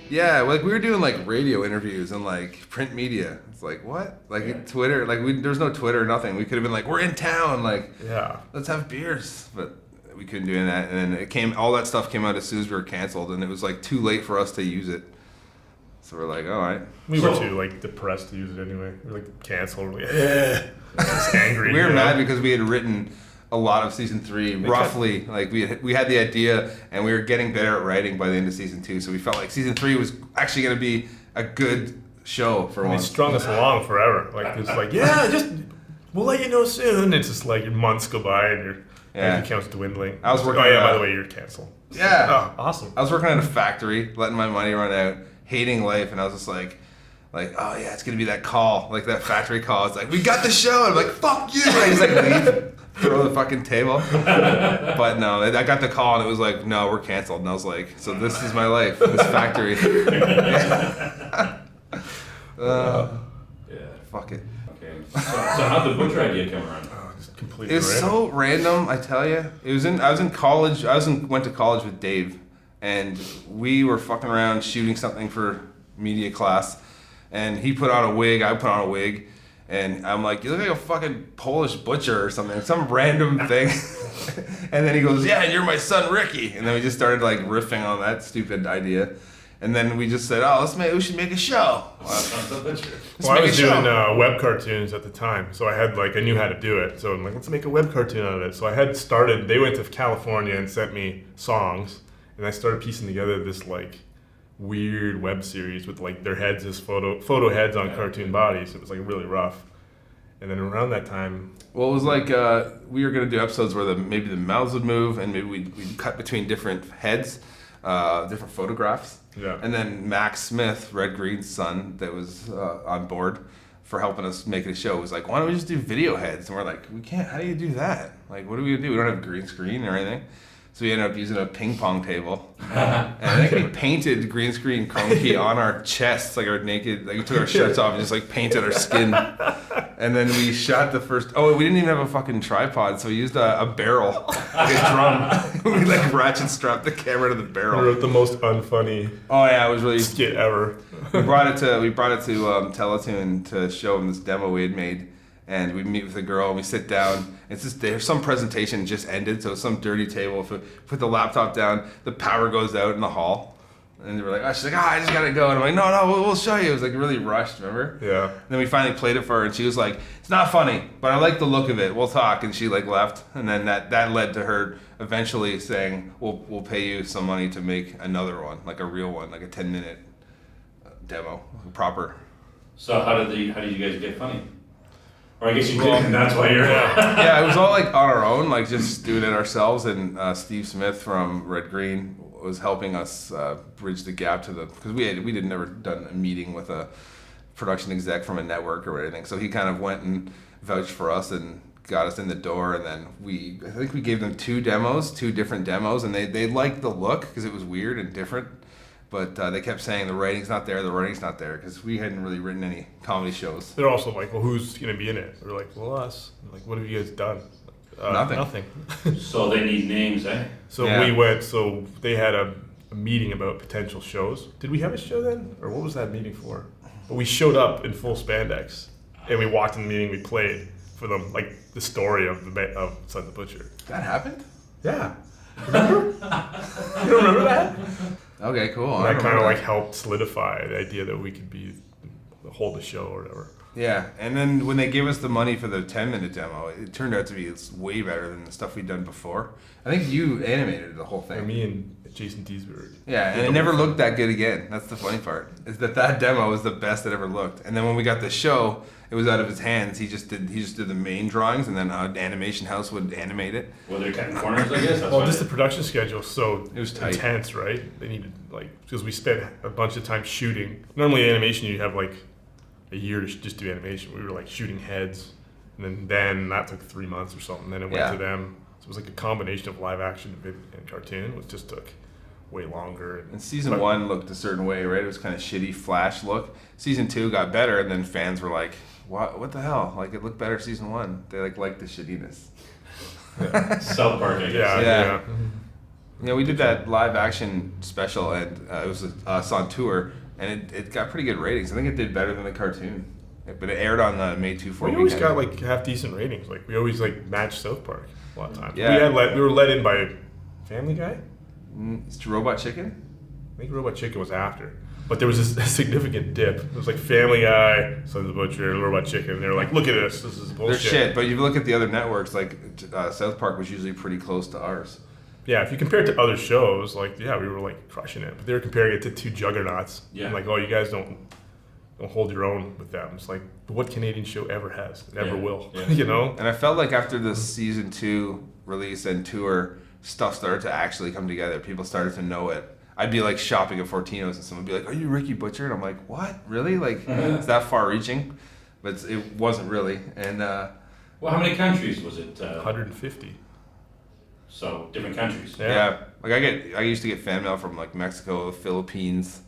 Yeah, like we were doing like radio interviews and like print media. It's like what? Like Twitter, like there's no Twitter or nothing. We could have been like, we're in town, like let's have beers, but we couldn't do that. And then all that stuff came out as soon as we were canceled, and it was like too late for us to use it. So we're like, all right. We were too like depressed to use it anyway. We were like canceled. We're like, just angry. We were mad because we had written a lot of season 3, roughly. Like we had the idea, and we were getting better at writing by the end of season 2. So we felt like season 3 was actually going to be a good show for once. They strung us along forever. Like it's like, we'll let you know soon. It's just like months go by and your bank account's dwindling. I was working. By the way, you're canceled. Yeah. Oh, awesome. I was working at a factory, letting my money run out, hating life, and I was just like, oh yeah, it's gonna be that call, like that factory call. It's like, we got the show. I'm like, fuck you. And I just like leave, throw the fucking table. But no, I got the call and it was like, no, we're canceled. And I was like, so this is my life, this factory. Fuck it. Okay. So how'd the butcher idea come around? Completely it was random. So random, I tell you. I was in college. Went to college with Dave, and we were fucking around shooting something for media class. And he put on a wig, I put on a wig, and I'm like, you look like a fucking Polish butcher or something, some random thing. And then he goes, yeah, you're my son Ricky. And then we just started like riffing on that stupid idea. And then we just said, we should make a show. I was doing web cartoons at the time, so I knew how to do it. So I'm like, let's make a web cartoon out of it. So I had started, they went to California and sent me songs, and I started piecing together this like weird web series with like their heads as photo heads on cartoon bodies. It was like really rough. And then around that time, well, it was like we were gonna do episodes where maybe the mouths would move, and maybe we'd cut between different heads, different photographs. Yeah. And then Max Smith, Red Green's son, that was on board for helping us make the show, was like, why don't we just do video heads? And we're like, we can't. How do you do that? Like, what are we gonna do? We don't have green screen or anything. So we ended up using a ping pong table. And I think we painted green screen chrome key on our chests, like our naked, like we took our shirts off and just like painted our skin. And then we shot the first, we didn't even have a fucking tripod, so we used a barrel, like a drum. We like ratchet strapped the camera to the barrel. We wrote the most unfunny it was really skit ever. we brought it to Teletoon to show them this demo we had made. And we meet with a girl, and we sit down. It's just there's some presentation just ended, so it's some dirty table. If we put the laptop down, the power goes out in the hall. And they were like, she's like, I just gotta go. And I'm like, no, we'll show you. It was like really rushed, remember? Yeah. And then we finally played it for her, and she was like, it's not funny, but I like the look of it. We'll talk. And she like left, and then that led to her eventually saying, we'll pay you some money to make another one, like a real one, like a 10-minute demo, proper. So how did you guys get funny? Or I guess you did, and that's why you're... Yeah, it was all like on our own, like just doing it ourselves, and Steve Smith from Red Green was helping us bridge the gap to because we never done a meeting with a production exec from a network or anything, so he kind of went and vouched for us and got us in the door, and then I think we gave them two different demos, and they liked the look because it was weird and different. But they kept saying the writing's not there, because we hadn't really written any comedy shows. They're also like, well, who's going to be in it? We're like, well, us. Like, what have you guys done? Nothing. So they need names, eh? So they had a meeting about potential shows. Did we have a show then? Or what was that meeting for? But we showed up in full spandex, and we walked in the meeting, we played for them, like, the story of Son the Butcher. That happened? Yeah. Remember? You don't remember that? Okay, cool. And that kind of like helped solidify the idea that we could hold the show or whatever. Yeah, and then when they gave us the money for the 10-minute demo, it turned out to be way better than the stuff we'd done before. I think you animated the whole thing. Me and Jason Ziebarth. Yeah, and it never looked that good again. That's the funny part, is that demo was the best it ever looked. And then when we got the show, it was out of his hands. He just did the main drawings, and then an animation house would animate it. Well, they're cutting corners, I guess. Just the production schedule, so it was tight. Intense, right? They needed because we spent a bunch of time shooting. Normally, animation you have like a year to just do animation. We were like shooting heads, and then that took 3 months or something. Then it went to them. So it was like a combination of live action and cartoon, which just took way longer. And season 1 looked a certain way, right? It was kind of shitty Flash look. Season 2 got better, and then fans were like, "What the hell? Like it looked better season 1." They liked the shittiness. South Park, I guess. Yeah. You know, we did that live action special, and it was us on tour, and it got pretty good ratings. I think it did better than the cartoon, but it aired on the May 2/4 We always weekend. got like half decent ratings. Like we always like matched South Park a lot of times. Yeah. We were led in by Family Guy. It's Robot Chicken. I think Robot Chicken was after. But there was a significant dip. It was like Family Guy, Sons of the Butcher, Robot Chicken. They were like, look at this. This is bullshit. They're shit, but you look at the other networks, like South Park was usually pretty close to ours. Yeah, if you compare it to other shows, like, yeah, we were like crushing it. But they were comparing it to two juggernauts. Yeah. I'm like, oh, you guys don't hold your own with them. It's like, what Canadian show ever has? It never will. Yeah. You know? And I felt like after the season 2 release and tour, stuff started to actually come together. People started to know it. I'd be like shopping at Fortino's and someone would be like, "Are you Ricky Butcher?" And I'm like, "What? Really? Like, it's that far reaching?" But it wasn't really. And Well, how many countries was it? 150. So different countries. Yeah. like I used to get fan mail from like Mexico, the Philippines,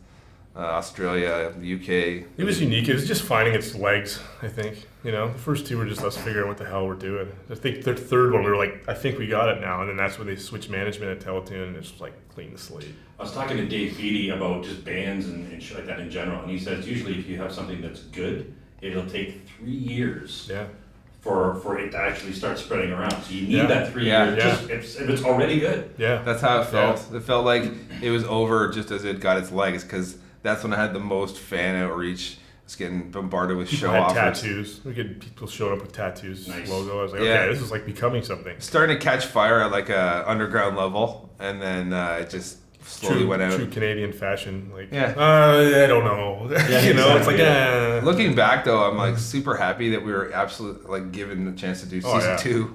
Australia, the UK. It was unique. It was just finding its legs, I think. You know, the first two were just us figuring out what the hell we're doing. I think the third one, we were like, I think we got it now. And then that's when they switched management at Teletoon and it's like clean the slate. I was talking to Dave Beatty about just bands and shit like that in general, and he says usually if you have something that's good, it'll take 3 years Yeah. for it to actually start spreading around. So you need Yeah. that 3 Yeah. years just if it's already good. Yeah. That's how it felt. It felt like it was over just as it got its legs, because that's when I had the most fan outreach. It's getting bombarded with People show had offers. tattoos. We get people showing up with tattoos, Nice. logo. I was like, Yeah. okay, this is like becoming something. Starting to catch fire at like a underground level, and then it just slowly went out. True Canadian fashion. Like, Yeah. I don't know. You know, it's like, Looking back though, I'm like super happy that we were absolutely like given the chance to do Oh, season yeah. 2.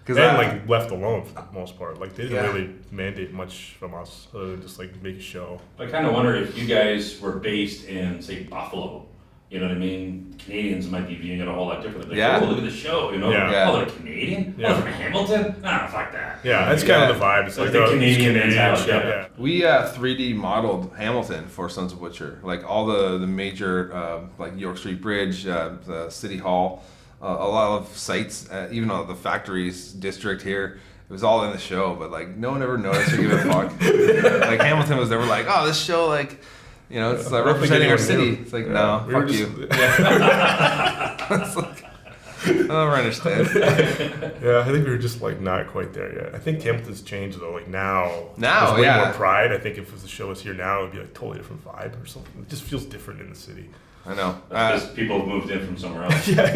and like left alone for the most part. Like they didn't Yeah. really mandate much from us other than just like make a show. I kind of wonder if you guys were based in, say, Buffalo. You know what I mean? Canadians might be viewing it a whole lot differently. Like, Yeah. oh, look at the show, you know? Yeah. Oh, they're Canadian? Yeah. Oh, they're from Hamilton? Nah, fuck that. Yeah, that's kind of the vibe. It's Like like, the oh, it's Canadian mentality, shit, yeah. We 3D modeled Hamilton for Sons of Butcher, like all the major like York Street Bridge, the City Hall, a lot of sites, even the factories district here. It was all in the show, but like no one ever noticed or gave a fuck. Like Hamilton was never like, oh, this show like, you know, it's I don't think representing our anyone city. knew. It's like, Yeah. no, We were fuck just- you. It's like, I don't understand. Yeah, I think we were just like not quite there yet. I think Hamilton's changed though. Like now, Now, there's way yeah. more pride. I think if the show was here now, it would be like totally different vibe or something. It just feels different in the city. I know. That's because people have moved in from somewhere else. Yeah.